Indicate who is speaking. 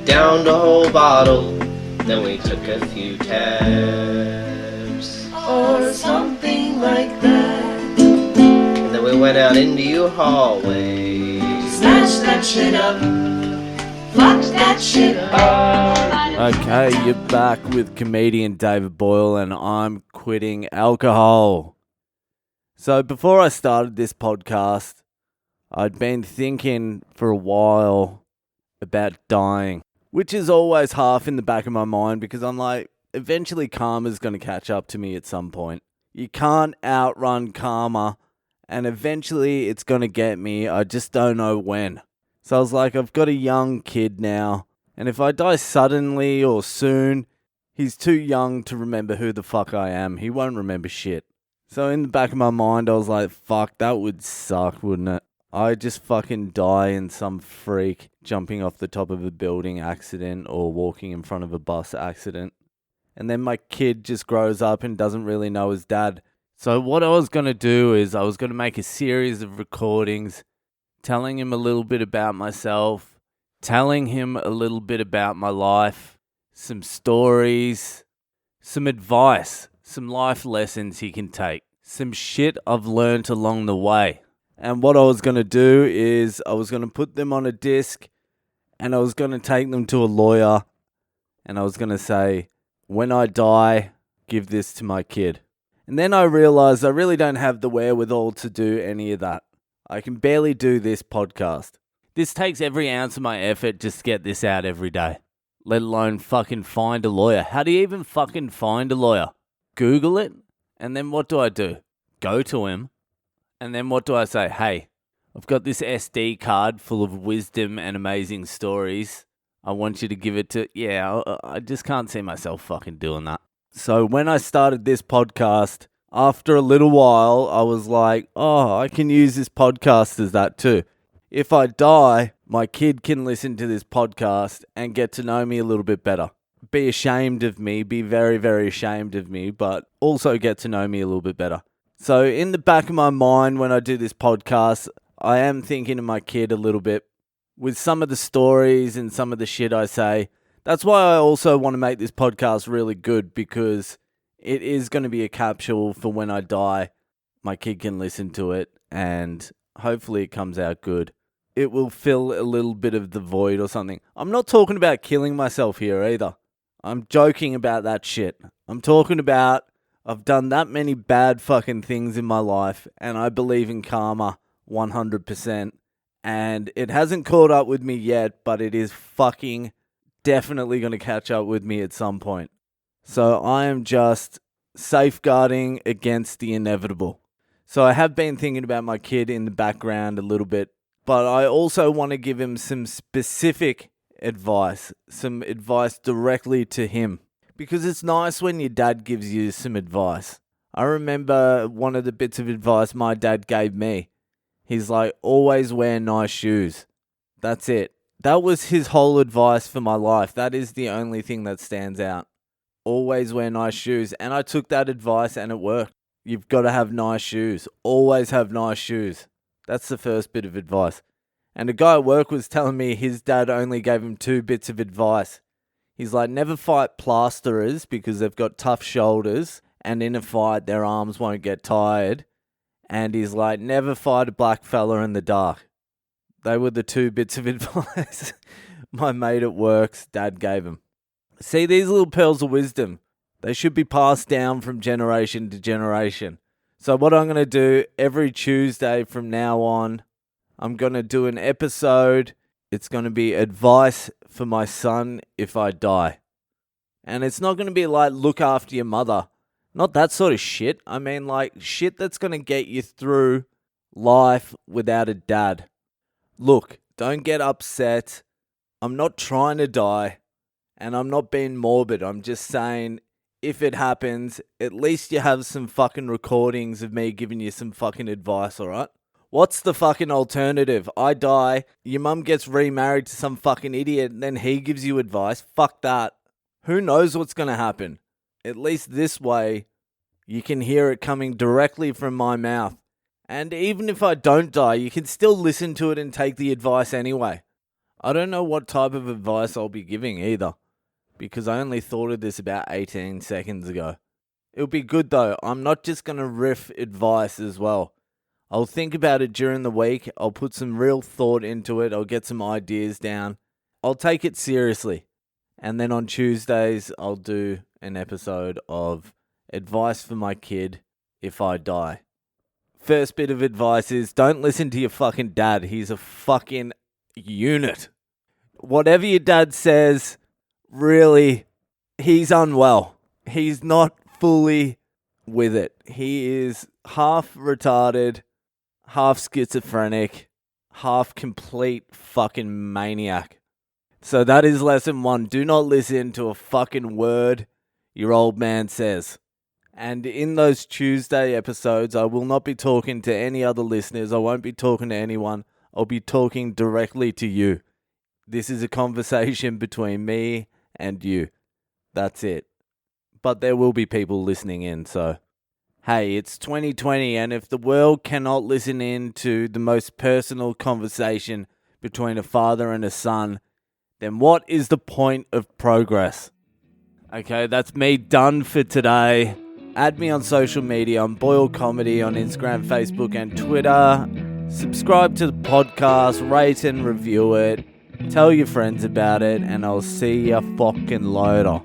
Speaker 1: downed a whole bottle, then we took a few tabs,
Speaker 2: or something like that.
Speaker 1: and then we went out into your hallway.
Speaker 2: Smash that shit up, fuck that shit up.
Speaker 3: Okay, you're back with comedian David Boyle, and I'm quitting alcohol. So before I started this podcast, I'd been thinking for a while about dying, which is always half in the back of my mind because I'm like, eventually karma's going to catch up to me at some point. You can't outrun karma, and eventually it's going to get me. I just don't know when. So I was like, I've got a young kid now, and if I die suddenly or soon, he's too young to remember who the fuck I am. He won't remember shit. So in the back of my mind, I was like, fuck, that would suck, wouldn't it? I just fucking die in some freak jumping off the top of a building accident or walking in front of a bus accident. And then my kid just grows up and doesn't really know his dad. So what I was going to do is I was going to make a series of recordings telling him a little bit about myself, telling him a little bit about my life, some stories, some advice, some life lessons he can take, some shit I've learned along the way. And what I was going to do is I was going to put them on a disc and I was going to take them to a lawyer and I was going to say, when I die, give this to my kid. And then I realized I really don't have the wherewithal to do any of that. I can barely do this podcast. This takes every ounce of my effort just to get this out every day, let alone fucking find a lawyer. How do you even fucking find a lawyer? Google it, and then what do? Go to him, and then what do I say? Hey, I've got this SD card full of wisdom and amazing stories. I want you to give it to... Yeah, I just can't see myself fucking doing that. So when I started this podcast, after a little while, I was like, oh, I can use this podcast as that too. If I die, my kid can listen to this podcast and get to know me a little bit better. Be ashamed of me, be very, very ashamed of me, but also get to know me a little bit better. So in the back of my mind when I do this podcast, I am thinking of my kid a little bit with some of the stories and some of the shit I say. That's why I also want to make this podcast really good, because it is going to be a capsule for when I die. My kid can listen to it and hopefully it comes out good. It will fill a little bit of the void or something. I'm not talking about killing myself here either. I'm joking about that shit. I'm talking about I've done that many bad fucking things in my life and I believe in karma 100%. And it hasn't caught up with me yet, but it is fucking definitely going to catch up with me at some point. So I am just safeguarding against the inevitable. So I have been thinking about my kid in the background a little bit, but I also want to give him some specific advice, some advice directly to him, because it's nice when your dad gives you some advice. I remember one of the bits of advice my dad gave me. He's like, always wear nice shoes. That's it. That was his whole advice for my life. That is the only thing that stands out. Always wear nice shoes. And I took that advice and it worked. You've got to have nice shoes. Always have nice shoes. That's the first bit of advice. And a guy at work was telling me his dad only gave him 2 bits of advice. He's like, never fight plasterers because they've got tough shoulders and in a fight their arms won't get tired. And he's like, never fight a black fella in the dark. They were the 2 bits of advice my mate at work's dad gave him. See, these little pearls of wisdom, they should be passed down from generation to generation. So what I'm going to do every Tuesday from now on, I'm going to do an episode. It's going to be advice for my son if I die. And it's not going to be like look after your mother. Not that sort of shit. I mean like shit that's going to get you through life without a dad. Look, don't get upset. I'm not trying to die. And I'm not being morbid. I'm just saying, if it happens, at least you have some fucking recordings of me giving you some fucking advice, alright? What's the fucking alternative? I die, your mum gets remarried to some fucking idiot, and then he gives you advice? Fuck that. Who knows what's going to happen? At least this way, you can hear it coming directly from my mouth. And even if I don't die, you can still listen to it and take the advice anyway. I don't know what type of advice I'll be giving either, because I only thought of this about 18 seconds ago. It'll be good though. I'm not just going to riff advice as well. I'll think about it during the week. I'll put some real thought into it. I'll get some ideas down. I'll take it seriously. And then on Tuesdays, I'll do an episode of advice for my kid if I die. First bit of advice is don't listen to your fucking dad. He's a fucking unit. Whatever your dad says, really, he's unwell. He's not fully with it. He is half retarded, half schizophrenic, half complete fucking maniac. So that is lesson 1. Do not listen to a fucking word your old man says. And in those Tuesday episodes, I will not be talking to any other listeners. I won't be talking to anyone. I'll be talking directly to you. This is a conversation between me and you. That's it. But there will be people listening in, so hey, it's 2020, and if the world cannot listen in to the most personal conversation between a father and a son, then what is the point of progress? Okay, that's me done for today. Add me on social media. I'm Boyle Comedy on Instagram, Facebook, and Twitter. Subscribe to the podcast, rate and review it. Tell your friends about it, and I'll see ya fucking later.